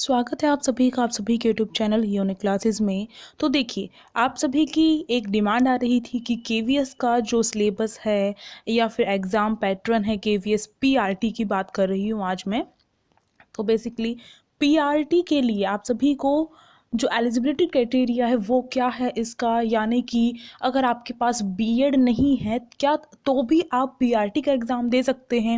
स्वागत है आप सभी का आप सभी के यूट्यूब चैनल यूनिक क्लासेस में। तो देखिए, आप सभी की एक डिमांड आ रही थी कि केवीएस का जो सिलेबस है या फिर एग्ज़ाम पैटर्न है, केवीएस पीआरटी की बात कर रही हूँ आज मैं। तो बेसिकली पीआरटी के लिए आप सभी को जो एलिजिबिलिटी क्राइटेरिया है वो क्या है इसका, यानी कि अगर आपके पास बीएड नहीं है क्या तो भी आप पीआरटी का एग्ज़ाम दे सकते हैं।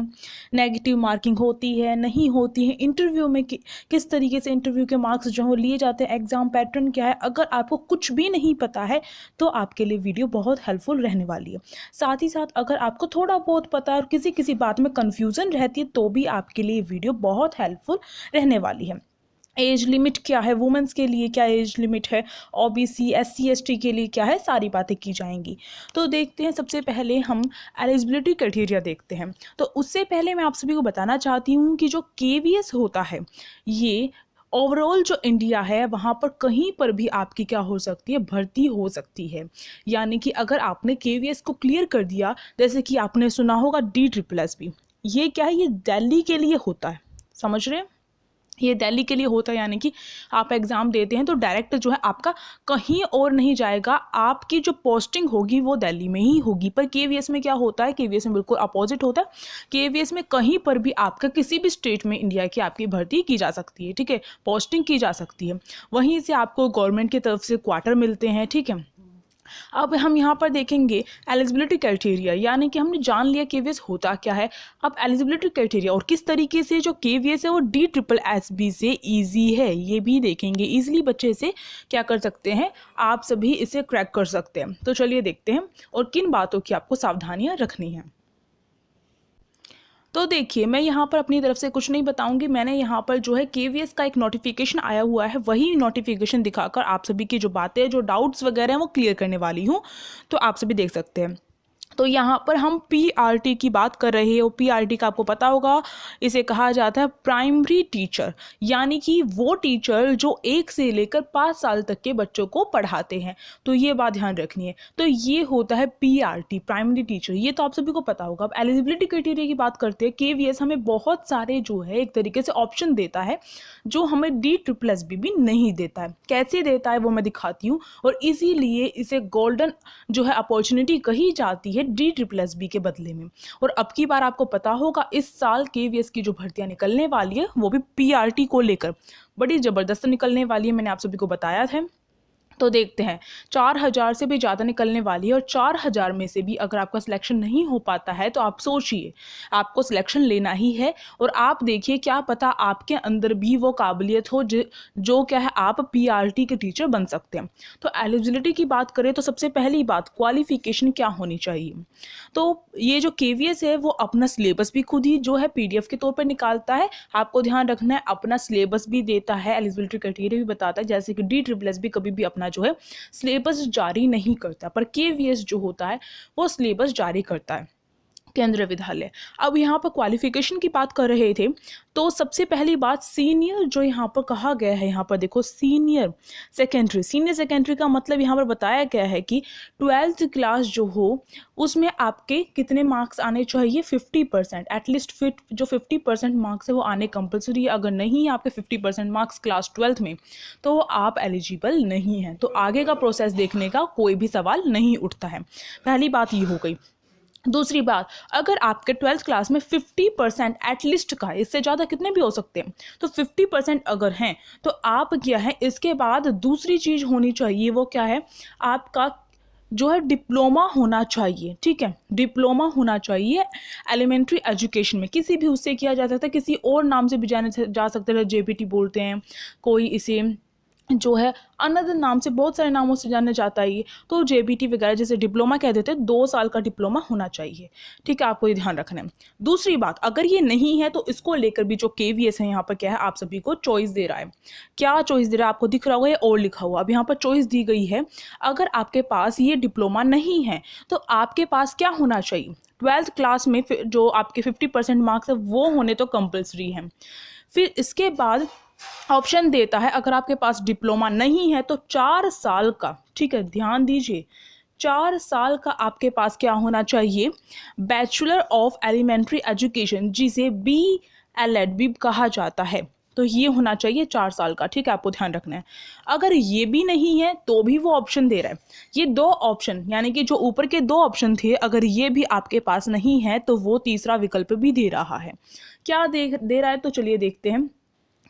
नेगेटिव मार्किंग होती है नहीं होती है, इंटरव्यू में किस तरीके से इंटरव्यू के मार्क्स जो हैं लिए जाते हैं, एग्ज़ाम पैटर्न क्या है, अगर आपको कुछ भी नहीं पता है तो आपके लिए वीडियो बहुत हेल्पफुल रहने वाली है। साथ ही साथ अगर आपको थोड़ा बहुत पता है और किसी किसी बात में कन्फ्यूज़न रहती है तो भी आपके लिए वीडियो बहुत हेल्पफुल रहने वाली है। एज लिमिट क्या है, वुमेंस के लिए क्या एज लिमिट है, ओबीसी एससी एसटी के लिए क्या है, सारी बातें की जाएंगी। तो देखते हैं, सबसे पहले हम एलिजिबिलिटी क्राइटेरिया देखते हैं। तो उससे पहले मैं आप सभी को बताना चाहती हूँ कि जो केवीएस होता है ये ओवरऑल जो इंडिया है वहाँ पर कहीं पर भी आपकी क्या हो सकती है, भर्ती हो सकती है। यानी कि अगर आपने केवीएस को क्लियर कर दिया, जैसे कि आपने सुना होगा DSSS, ये क्या है, ये दिल्ली के लिए होता है, समझ रहे हैं, ये दिल्ली के लिए होता है। यानी कि आप एग्ज़ाम देते हैं तो डायरेक्ट जो है आपका कहीं और नहीं जाएगा, आपकी जो पोस्टिंग होगी वो दिल्ली में ही होगी। पर केवीएस में क्या होता है, केवीएस में बिल्कुल अपोजिट होता है। केवीएस में कहीं पर भी आपका किसी भी स्टेट में इंडिया की आपकी भर्ती की जा सकती है, ठीक है, पोस्टिंग की जा सकती है। वहीं से आपको गवर्नमेंट की तरफ से क्वार्टर मिलते हैं, ठीक है। अब हम यहाँ पर देखेंगे एलिजिबिलिटी क्राइटेरिया, यानी कि हमने जान लिया केवीएस होता क्या है। अब एलिजिबिलिटी क्राइटेरिया और किस तरीके से जो केवीएस है वो DSSS से इजी है ये भी देखेंगे। इजीली बच्चे इसे क्या कर सकते हैं, आप सभी इसे क्रैक कर सकते हैं। तो चलिए देखते हैं और किन बातों की आपको सावधानियां रखनी है। तो देखिए, मैं यहाँ पर अपनी तरफ से कुछ नहीं बताऊंगी। मैंने यहाँ पर जो है केवीएस का एक नोटिफिकेशन आया हुआ है, वही नोटिफिकेशन दिखाकर आप सभी की जो बातें, जो डाउट्स वगैरह हैं वो क्लियर करने वाली हूँ। तो आप सभी देख सकते हैं। तो यहाँ पर हम पीआरटी की बात कर रहे हो। पीआरटी का आपको पता होगा, इसे कहा जाता है प्राइमरी टीचर, यानी कि वो टीचर जो 1 से लेकर 5 साल तक के बच्चों को पढ़ाते हैं। तो ये बात ध्यान रखनी है। तो ये होता है पीआरटी, प्राइमरी टीचर, ये तो आप सभी को पता होगा। अब एलिजिबिलिटी क्राइटेरिया की बात करते हैं। केवीएस हमें बहुत सारे जो है एक तरीके से ऑप्शन देता है जो हमें DSSS भी नहीं देता है। कैसे देता है वो मैं दिखाती हूँ, और इसीलिए इसे गोल्डन जो है अपॉर्चुनिटी कही जाती है DSSS के बदले में। और अब की बार आपको पता होगा इस साल केवीएस की जो भर्तियां निकलने वाली है वो भी पीआरटी को लेकर बड़ी ज़बरदस्त निकलने वाली है, मैंने आप सभी को बताया था। तो देखते हैं, 4000 से भी ज़्यादा निकलने वाली है। और 4000 में से भी अगर आपका सिलेक्शन नहीं हो पाता है तो आप सोचिए, आपको सिलेक्शन लेना ही है। और आप देखिए, क्या पता आपके अंदर भी वो काबिलियत हो जो क्या है, आप पीआरटी के टीचर बन सकते हैं। तो एलिजिबिलिटी की बात करें तो सबसे पहली बात, क्वालिफिकेशन क्या होनी चाहिए। तो ये जो केवीएस है वो अपना सिलेबस भी खुद ही जो है पीडीएफ के तौर पर निकालता है। आपको ध्यान रखना है, अपना सिलेबस भी देता है, एलिजिबिलिटी क्राइटेरिया भी बताता है। जैसे कि DSSS भी कभी भी अपना जो है सिलेबस जारी नहीं करता, पर केवीएस जो होता है वो सिलेबस जारी करता है, केंद्रीय विद्यालय। अब यहाँ पर क्वालिफिकेशन की बात कर रहे थे, तो सबसे पहली बात सीनियर जो यहाँ पर कहा गया है, यहाँ पर देखो सीनियर सेकेंडरी का मतलब यहाँ पर बताया गया है कि 12th क्लास जो हो उसमें आपके कितने मार्क्स आने चाहिए, 50%, एटलीस्ट फिट जो 50% मार्क्स है वो आने कंपलसरी है। अगर नहीं है आपके 50% मार्क्स क्लास 12th में तो आप एलिजिबल नहीं हैं। तो आगे का प्रोसेस देखने का कोई भी सवाल नहीं उठता है। पहली बात ये हो गई। दूसरी बात, अगर आपके 12th क्लास में 50% एटलीस्ट का, इससे ज़्यादा कितने भी हो सकते हैं, तो 50% अगर हैं तो आप क्या है, इसके बाद दूसरी चीज़ होनी चाहिए, वो क्या है, आपका जो है डिप्लोमा होना चाहिए, ठीक है, डिप्लोमा होना चाहिए एलिमेंट्री एजुकेशन में। किसी भी उससे किया जा सकता है, किसी और नाम से भी जाने जा सकते हैं, जेबीटी बोलते हैं, कोई इसे जो है अनदर नाम से, बहुत सारे नामों से जाना जाता है ये, तो जेबीटी वगैरह जैसे डिप्लोमा कह देते हैं, 2 साल का डिप्लोमा होना चाहिए, ठीक है, आपको ये ध्यान रखना है। दूसरी बात, अगर ये नहीं है तो इसको लेकर भी जो केवीएस है यहाँ पर क्या है, आप सभी को चॉइस दे रहा है। क्या चॉइस दे रहा है, आपको दिख रहा होगा ये और लिखा हुआ। अब यहाँ पर चॉइस दी गई है, अगर आपके पास ये डिप्लोमा नहीं है तो आपके पास क्या होना चाहिए, 12th क्लास में जो आपके 50% मार्क्स है वो होने तो कंपल्सरी है। फिर इसके बाद ऑप्शन देता है, अगर आपके पास डिप्लोमा नहीं है तो 4 साल का, ठीक है, ध्यान दीजिए, 4 साल का आपके पास क्या होना चाहिए, बैचलर ऑफ एलिमेंट्री एजुकेशन, जिसे BLED भी कहा जाता है, तो ये होना चाहिए 4 साल का, ठीक है, आपको ध्यान रखना है। अगर ये भी नहीं है तो भी वो ऑप्शन दे रहा है। ये 2 ऑप्शन यानी कि जो ऊपर के 2 ऑप्शन थे, अगर ये भी आपके पास नहीं है तो वो तीसरा विकल्प भी दे रहा है। क्या दे रहा है, तो चलिए देखते हैं।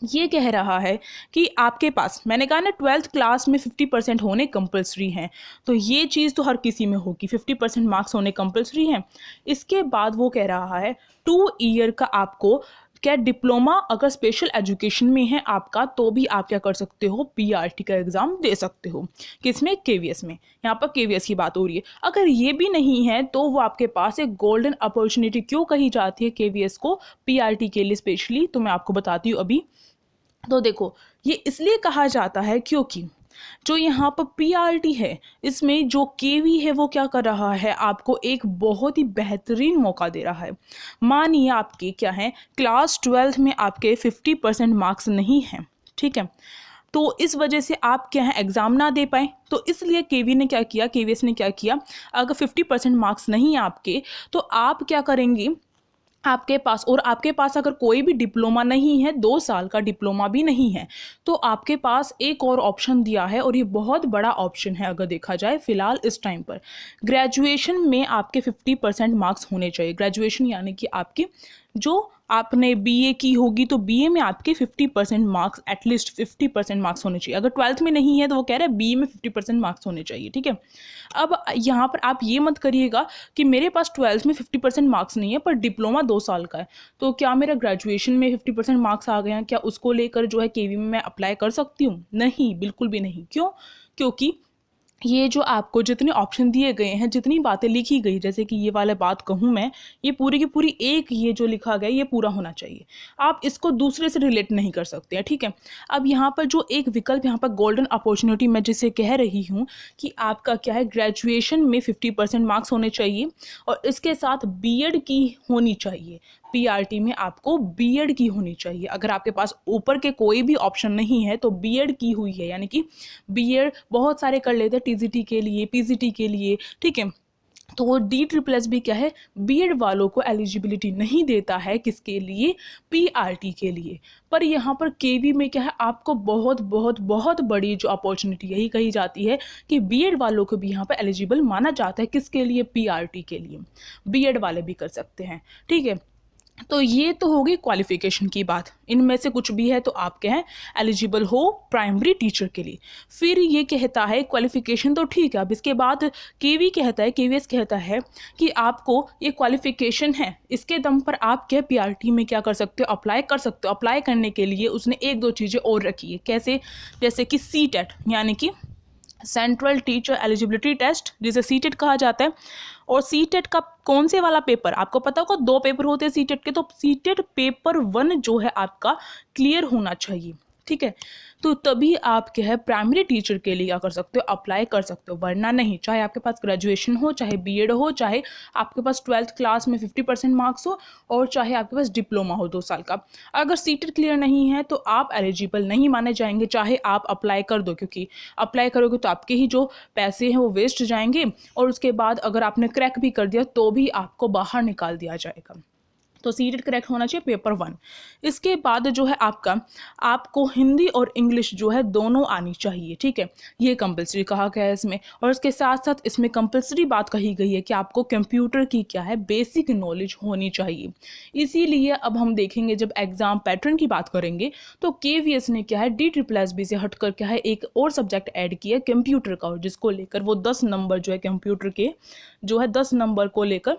ये कह रहा है कि आपके पास, मैंने कहा ना 12th क्लास में 50% होने कंपलसरी हैं, तो ये चीज़ तो हर किसी में होगी, 50% मार्क्स होने कंपलसरी हैं। इसके बाद वो कह रहा है 2 ईयर का आपको क्या डिप्लोमा अगर स्पेशल एजुकेशन में है आपका, तो भी आप क्या कर सकते हो, पीआरटी का एग्ज़ाम दे सकते हो। किसमें, केवीएस में। यहाँ पर केवीएस की बात हो रही है। अगर ये भी नहीं है तो वो आपके पास एक गोल्डन अपॉर्चुनिटी क्यों कही जाती है केवीएस को पीआरटी के लिए स्पेशली, तो मैं आपको बताती हूँ अभी। तो देखो, ये इसलिए कहा जाता है क्योंकि जो यहाँ पर पीआरटी है, इसमें जो केवी है वो क्या कर रहा है, आपको एक बहुत ही बेहतरीन मौका दे रहा है। मानिए आपके क्या है, क्लास 12th में आपके 50% मार्क्स नहीं हैं, ठीक है, तो इस वजह से आप क्या है एग्ज़ाम ना दे पाए, तो इसलिए केवी ने क्या किया, केवीएस ने क्या किया, अगर 50% मार्क्स नहीं है आपके, तो आप क्या करेंगे, आपके पास, और आपके पास अगर कोई भी डिप्लोमा नहीं है, 2 साल का डिप्लोमा भी नहीं है, तो आपके पास एक और ऑप्शन दिया है, और ये बहुत बड़ा ऑप्शन है अगर देखा जाए फ़िलहाल इस टाइम पर। ग्रेजुएशन में आपके 50% मार्क्स होने चाहिए। ग्रेजुएशन यानी कि आपकी जो आपने बीए की होगी, तो बीए में आपके 50% मार्क्स, एटलीस्ट 50% मार्क्स होने चाहिए। अगर 12th में नहीं है तो वो कह रहे हैं बीए में 50% मार्क्स होने चाहिए, ठीक है। अब यहाँ पर आप ये मत करिएगा कि मेरे पास 12th में 50% मार्क्स नहीं है पर डिप्लोमा 2 साल का है, तो क्या मेरा ग्रेजुएशन में 50% मार्क्स आ गए हैं, क्या उसको लेकर जो है केवी में मैं अप्लाई कर सकती हूँ? नहीं, बिल्कुल भी नहीं। क्यों? क्योंकि ये जो आपको जितने ऑप्शन दिए गए हैं, जितनी बातें लिखी गई, जैसे कि ये वाला बात कहूँ मैं, ये पूरी की पूरी एक ये जो लिखा गया ये पूरा होना चाहिए। आप इसको दूसरे से रिलेट नहीं कर सकते हैं, ठीक है। अब यहाँ पर जो एक विकल्प, यहाँ पर गोल्डन अपॉर्चुनिटी मैं जिसे कह रही हूँ कि आपका क्या है, ग्रेजुएशन में 50% मार्क्स होने चाहिए और इसके साथ बीएड की होनी चाहिए। पीआरटी में आपको बीएड की होनी चाहिए। अगर आपके पास ऊपर के कोई भी ऑप्शन नहीं है तो बीएड की हुई है, यानी कि बीएड बहुत सारे कर लेते हैं टीजीटी के लिए, पीजीटी के लिए, ठीक है। तो वो D++ भी क्या है, बीएड वालों को एलिजिबिलिटी नहीं देता है, किसके लिए, पीआरटी के लिए। पर यहाँ पर केवी में क्या है, आपको बहुत बहुत बहुत बड़ी जो अपॉर्चुनिटी यही कही जाती है कि बीएड वालों को भी यहाँ पर एलिजिबल माना जाता है, किसके लिए, पीआरटी के लिए। बीएड वाले भी कर सकते हैं, ठीक है। तो ये तो होगी क्वालिफिकेशन की बात, इनमें से कुछ भी है तो आप क्या है, एलिजिबल हो प्राइमरी टीचर के लिए। फिर ये कहता है क्वालिफिकेशन तो ठीक है, अब इसके बाद केवी कहता है, केवीएस कहता है कि आपको ये क्वालिफिकेशन है, इसके दम पर आप क्या पीआरटी में क्या कर सकते हो, अप्लाई कर सकते हो। अप्लाई करने के लिए उसने 1-2 चीज़ें और रखी है, कैसे, जैसे कि सीटेट यानी कि सेंट्रल टीचर एलिजिबिलिटी टेस्ट, जिसे सीटेट कहा जाता है। और सीटेट का कौन से वाला पेपर, आपको पता होगा 2 पेपर होते हैं सीटेट के, तो सीटेट पेपर 1 जो है आपका क्लियर होना चाहिए, ठीक है। तो तभी आप क्या है प्राइमरी टीचर के लिए क्या कर सकते हो, अप्लाई कर सकते हो, वरना नहीं। चाहे आपके पास ग्रेजुएशन हो, चाहे बीएड हो, चाहे आपके पास 12th क्लास में 50% मार्क्स हो, और चाहे आपके पास डिप्लोमा हो 2 साल का, अगर सीटेट क्लियर नहीं है तो आप एलिजिबल नहीं माने जाएंगे, चाहे आप अप्लाई कर दो। क्योंकि अप्लाई करोगे तो आपके ही जो पैसे हैं वो वेस्ट जाएंगे, और उसके बाद अगर आपने क्रैक भी कर दिया तो भी आपको बाहर निकाल दिया जाएगा। तो सीटेट करेक्ट होना चाहिए पेपर 1। इसके बाद जो है आपको हिंदी और इंग्लिश जो है दोनों आनी चाहिए, ठीक है। ये कंपलसरी कहा गया है इसमें, और इसके साथ साथ इसमें कंपलसरी बात कही गई है कि आपको कंप्यूटर की क्या है, बेसिक नॉलेज होनी चाहिए। इसीलिए अब हम देखेंगे जब एग्जाम पैटर्न की बात करेंगे तो केवीएस ने क्या है D++ से हटकर क्या है एक और सब्जेक्ट ऐड किया कंप्यूटर का, जिसको लेकर वो 10 नंबर जो है कंप्यूटर के जो है 10 नंबर को लेकर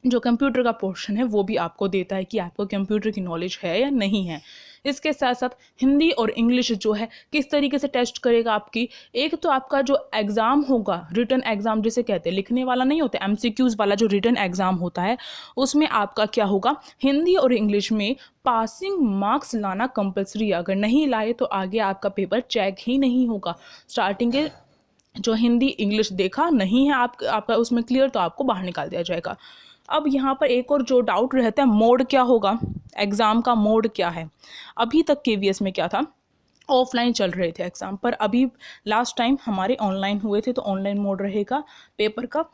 जो कंप्यूटर का पोर्शन है वो भी आपको देता है कि आपको कंप्यूटर की नॉलेज है या नहीं है। इसके साथ साथ हिंदी और इंग्लिश जो है किस तरीके से टेस्ट करेगा आपकी, एक तो आपका जो एग्ज़ाम होगा, रिटन एग्ज़ाम जिसे कहते हैं, लिखने वाला नहीं होता, एमसीक्यूज़ वाला जो रिटन एग्ज़ाम होता है, उसमें आपका क्या होगा, हिंदी और इंग्लिश में पासिंग मार्क्स लाना कंपलसरी। अगर नहीं लाए तो आगे आपका पेपर चेक ही नहीं होगा। स्टार्टिंग के जो हिंदी इंग्लिश देखा नहीं है आपका उसमें क्लियर, तो आपको बाहर निकाल दिया जाएगा। अब यहाँ पर एक और जो डाउट रहता है, मोड क्या होगा, एग्ज़ाम का मोड क्या है। अभी तक केवीएस में क्या था, ऑफलाइन चल रहे थे एग्ज़ाम, पर अभी लास्ट टाइम हमारे ऑनलाइन हुए थे, तो ऑनलाइन मोड रहेगा पेपर का।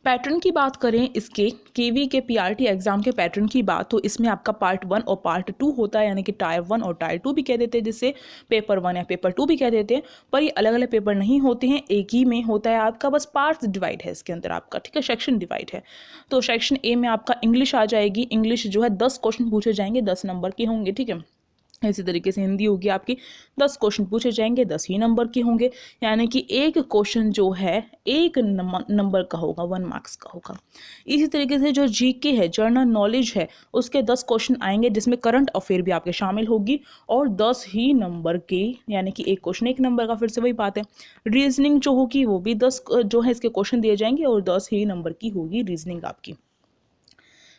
पैटर्न की बात करें इसके केवी के पीआरटी एग्जाम के पैटर्न की बात, तो इसमें आपका पार्ट 1 और पार्ट 2 होता है, यानी कि टायर 1 और टायर 2 भी कह देते हैं, जिससे पेपर 1 या पेपर 2 भी कह देते हैं। पर ये अलग अलग पेपर नहीं होते हैं, एक ही में होता है आपका, बस पार्ट्स डिवाइड है इसके अंदर आपका, ठीक है, सेक्शन डिवाइड है। तो सेक्शन ए में आपका इंग्लिश आ जाएगी। इंग्लिश जो है 10 क्वेश्चन पूछे जाएंगे, 10 नंबर के होंगे, ठीक है। इसी तरीके से हिंदी होगी आपकी, 10 क्वेश्चन पूछे जाएंगे, 10 ही नंबर के होंगे, यानी कि एक क्वेश्चन जो है एक नंबर का होगा, 1 मार्क्स का होगा। इसी तरीके से जो जीके है, जनरल नॉलेज है, उसके 10 क्वेश्चन आएंगे, जिसमें करंट अफेयर भी आपके शामिल होगी, और 10 ही नंबर के, यानी कि एक क्वेश्चन एक नंबर का, फिर से वही बात है। रीजनिंग जो होगी वो भी 10 जो है इसके क्वेश्चन दिए जाएंगे, और 10 ही नंबर की होगी रीजनिंग आपकी।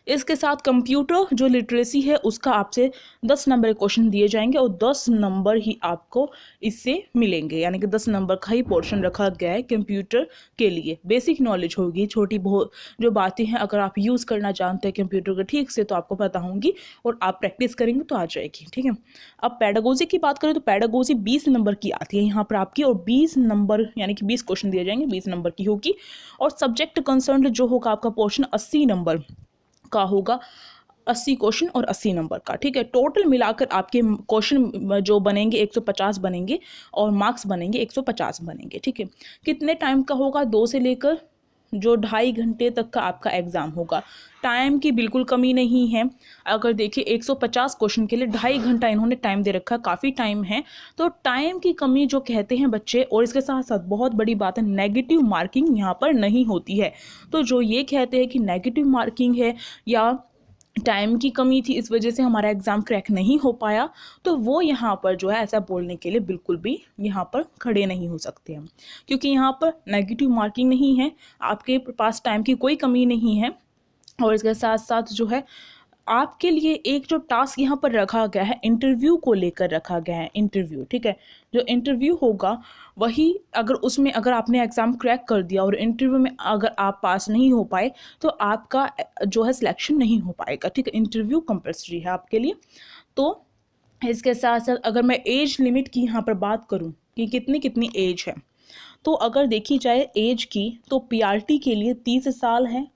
इसके साथ कंप्यूटर जो लिटरेसी है उसका आपसे 10 नंबर के क्वेश्चन दिए जाएंगे, और 10 नंबर ही आपको इससे मिलेंगे, यानी कि 10 नंबर का ही पोर्शन रखा गया है कंप्यूटर के लिए। बेसिक नॉलेज होगी, छोटी बहुत जो बातें हैं अगर आप यूज़ करना जानते हैं कंप्यूटर को ठीक से तो आपको पता होंगी, और आप प्रैक्टिस करेंगे तो आ जाएगी, ठीक है। अब पैडागोजी की बात करें तो पैडागोजी 20 नंबर की आती है यहाँ पर आपकी, और 20 नंबर यानी कि 20 क्वेश्चन दिए जाएंगे, 20 नंबर की होगी। और सब्जेक्ट कंसर्न जो होगा आपका पोर्शन 80 नंबर का होगा, 80 क्वेश्चन और 80 नंबर का, ठीक है। टोटल मिलाकर आपके क्वेश्चन जो बनेंगे 150 बनेंगे, और मार्क्स बनेंगे 150 बनेंगे, ठीक है। कितने टाइम का होगा? 2 से लेकर जो 2.5 घंटे तक का आपका एग्ज़ाम होगा। टाइम की बिल्कुल कमी नहीं है। अगर देखिए 150 क्वेश्चन के लिए 2.5 घंटा इन्होंने टाइम दे रखा है, काफ़ी टाइम है, तो टाइम की कमी जो कहते हैं बच्चे। और इसके साथ साथ बहुत बड़ी बात है, नेगेटिव मार्किंग यहाँ पर नहीं होती है। तो जो ये कहते हैं कि नेगेटिव मार्किंग है या टाइम की कमी थी इस वजह से हमारा एग्ज़ाम क्रैक नहीं हो पाया, तो वो यहाँ पर जो है ऐसा बोलने के लिए बिल्कुल भी यहाँ पर खड़े नहीं हो सकते हैं, क्योंकि यहाँ पर नेगेटिव मार्किंग नहीं है, आपके पास टाइम की कोई कमी नहीं है। और इसके साथ साथ जो है आपके लिए एक जो टास्क यहाँ पर रखा गया है, इंटरव्यू को लेकर रखा गया है, इंटरव्यू, ठीक है। जो इंटरव्यू होगा वही, अगर उसमें अगर आपने एग्ज़ाम क्रैक कर दिया और इंटरव्यू में अगर आप पास नहीं हो पाए तो आपका जो है सिलेक्शन नहीं हो पाएगा, ठीक है। इंटरव्यू कंपल्सरी है आपके लिए। तो इसके साथ साथ अगर मैं एज लिमिट की यहाँ पर बात करूँ कि कितनी कितनी एज है, तो अगर देखी जाए एज की तो पीआरटी के लिए 30 साल है,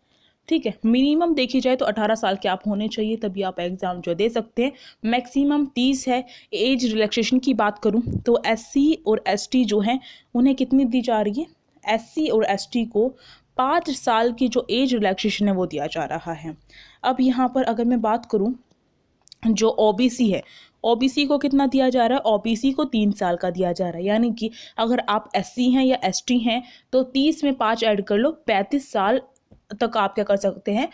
ठीक है। मिनिमम देखी जाए तो 18 साल के आप होने चाहिए, तभी आप एग्ज़ाम जो दे सकते हैं। मैक्सिमम 30 है। एज रिलैक्सेशन की बात करूं तो एससी और एसटी जो हैं उन्हें कितनी दी जा रही है? एससी और एसटी को 5 साल की जो एज रिलैक्सेशन है वो दिया जा रहा है। अब यहाँ पर अगर मैं बात करूँ जो ओबीसी है, ओबीसी को कितना दिया जा रहा है? ओबीसी को 3 साल का दिया जा रहा है, यानी कि अगर आप एससी हैं या एसटी हैं तो 30 में 5 ऐड कर लो, 35 साल तक आप क्या कर सकते हैं,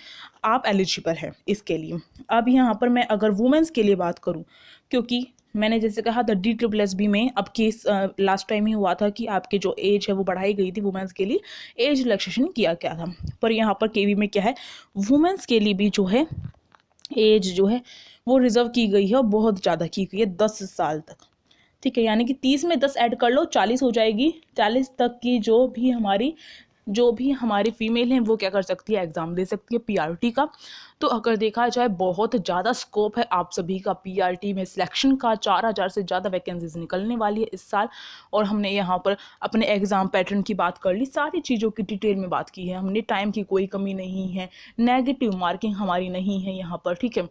आप एलिजिबल हैं इसके लिए। अब यहाँ पर मैं अगर वुमेंस के लिए बात करूँ, क्योंकि मैंने जैसे कहा था DSSB में अब केस लास्ट टाइम ही हुआ था कि आपकी जो एज है वो बढ़ाई गई थी, वुमेंस के लिए एज रिलैक्सेशन किया गया था। पर यहाँ पर केवी में क्या है, वुमेंस के लिए भी जो है एज जो है वो रिजर्व की गई है, और बहुत ज़्यादा की गई है, 10 साल तक, ठीक है। यानी कि 30 में 10 ऐड कर लो, 40 हो जाएगी। 40 तक की जो भी हमारी फीमेल हैं वो क्या कर सकती है, एग्ज़ाम दे सकती है पीआरटी का। तो अगर देखा जाए बहुत ज़्यादा स्कोप है आप सभी का पीआरटी में सिलेक्शन का, 4000 से ज़्यादा वैकेंसीज निकलने वाली है इस साल। और हमने यहाँ पर अपने एग्ज़ाम पैटर्न की बात कर ली, सारी चीज़ों की डिटेल में बात की है हमने। टाइम की कोई कमी नहीं है, नेगेटिव मार्किंग हमारी नहीं है यहाँ पर, ठीक है।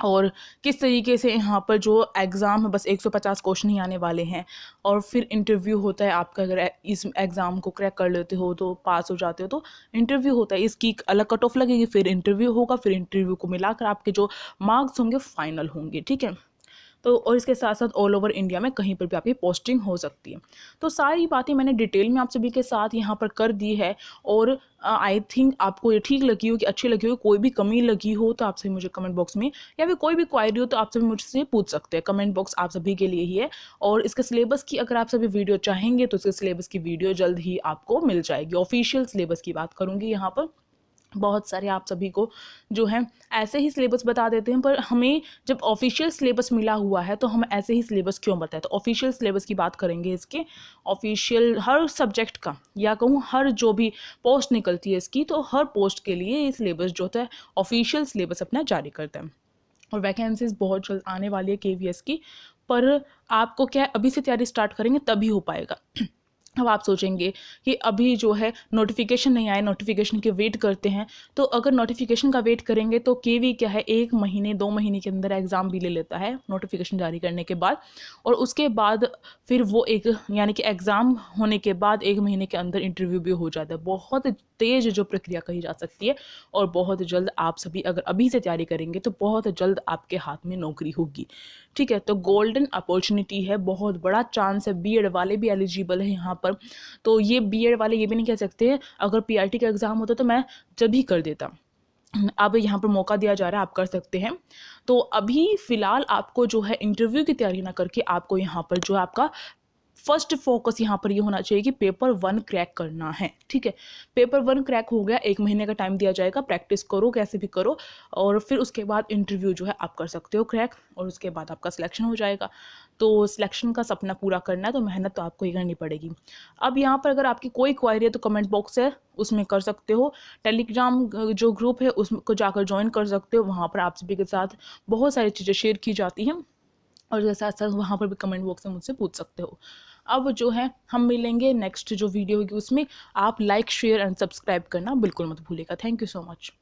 और किस तरीके से यहाँ पर जो एग्ज़ाम है बस 150 क्वेश्चन ही आने वाले हैं, और फिर इंटरव्यू होता है आपका। अगर इस एग्ज़ाम को क्रैक कर लेते हो तो पास हो जाते हो तो इंटरव्यू होता है, इसकी अलग कट ऑफ लगेगी, फिर इंटरव्यू होगा, फिर इंटरव्यू को मिलाकर आपके जो मार्क्स होंगे फाइनल होंगे, ठीक है। तो और इसके साथ साथ ऑल ओवर इंडिया में कहीं पर भी आपकी पोस्टिंग हो सकती है। तो सारी बातें मैंने डिटेल में आप सभी के साथ यहाँ पर कर दी है, और आई थिंक आपको ये ठीक लगी हो, कि अच्छी लगी हो। कोई भी कमी लगी हो तो आप सभी मुझे कमेंट बॉक्स में, या फिर कोई भी क्वायरी हो तो आप सभी मुझसे पूछ सकते हैं। कमेंट बॉक्स आप सभी के लिए ही है। और इसके सिलेबस की अगर आप सभी वीडियो चाहेंगे तो इसके सिलेबस की वीडियो जल्द ही आपको मिल जाएगी। ऑफिशियल सिलेबस की बात करूँगी यहाँ पर। बहुत सारे आप सभी को जो है ऐसे ही सिलेबस बता देते हैं, पर हमें जब ऑफिशियल सिलेबस मिला हुआ है तो हम ऐसे ही सिलेबस क्यों बताएं। तो ऑफिशियल सिलेबस की बात करेंगे इसके, ऑफिशियल हर सब्जेक्ट का, या कहूँ हर जो भी पोस्ट निकलती है इसकी, तो हर पोस्ट के लिए ये सिलेबस जो होता है ऑफिशियल सिलेबस अपना जारी करता है। और वैकेंसीज बहुत जल्द आने वाली है केवीएस की, पर आपको क्या है, अभी से तैयारी स्टार्ट करेंगे तभी हो पाएगा। अब आप सोचेंगे कि अभी जो है नोटिफिकेशन नहीं आया, नोटिफिकेशन के वेट करते हैं। तो अगर नोटिफिकेशन का वेट करेंगे तो केवी क्या है, 1 महीने 2 महीने के अंदर एग्ज़ाम भी ले लेता है नोटिफिकेशन जारी करने के बाद। और उसके बाद फिर वो एक यानी कि एग्ज़ाम होने के बाद 1 महीने के अंदर इंटरव्यू भी हो जाता है। बहुत तेज़ जो प्रक्रिया कही जा सकती है, और बहुत जल्द आप सभी अगर अभी से तैयारी करेंगे तो बहुत जल्द आपके हाथ में नौकरी होगी। ठीक है, तो गोल्डन अपॉर्चुनिटी है, बहुत बड़ा चांस है, बीएड वाले भी एलिजिबल है यहाँ पर। तो ये बीएड वाले ये भी नहीं कह सकते हैं अगर पीआरटी का एग्ज़ाम होता तो मैं जब ही कर देता। अब यहाँ पर मौका दिया जा रहा है, आप कर सकते हैं। तो अभी फ़िलहाल आपको जो है इंटरव्यू की तैयारी ना करके आपको यहाँ पर जो है आपका फर्स्ट फोकस यहाँ पर ये होना चाहिए कि पेपर 1 क्रैक करना है। ठीक है, पेपर 1 क्रैक हो गया, 1 महीने का टाइम दिया जाएगा, प्रैक्टिस करो कैसे भी करो, और फिर उसके बाद इंटरव्यू जो है आप कर सकते हो क्रैक, और उसके बाद आपका सिलेक्शन हो जाएगा। तो सिलेक्शन का सपना पूरा करना है तो मेहनत तो आपको ही करनी पड़ेगी। अब यहाँ पर अगर आपकी कोई क्वायरी है तो कमेंट बॉक्स है, उसमें कर सकते हो। टेलीग्राम जो ग्रुप है उसको जाकर ज्वाइन कर सकते हो, वहाँ पर आप सभी के साथ बहुत सारी चीज़ें शेयर की जाती हैं, और उसके साथ साथ वहाँ पर भी कमेंट बॉक्स में मुझसे पूछ सकते हो। अब जो है हम मिलेंगे नेक्स्ट जो वीडियो होगी उसमें। आप लाइक शेयर एंड सब्सक्राइब करना बिल्कुल मत भूलिएगा। Thank you so much.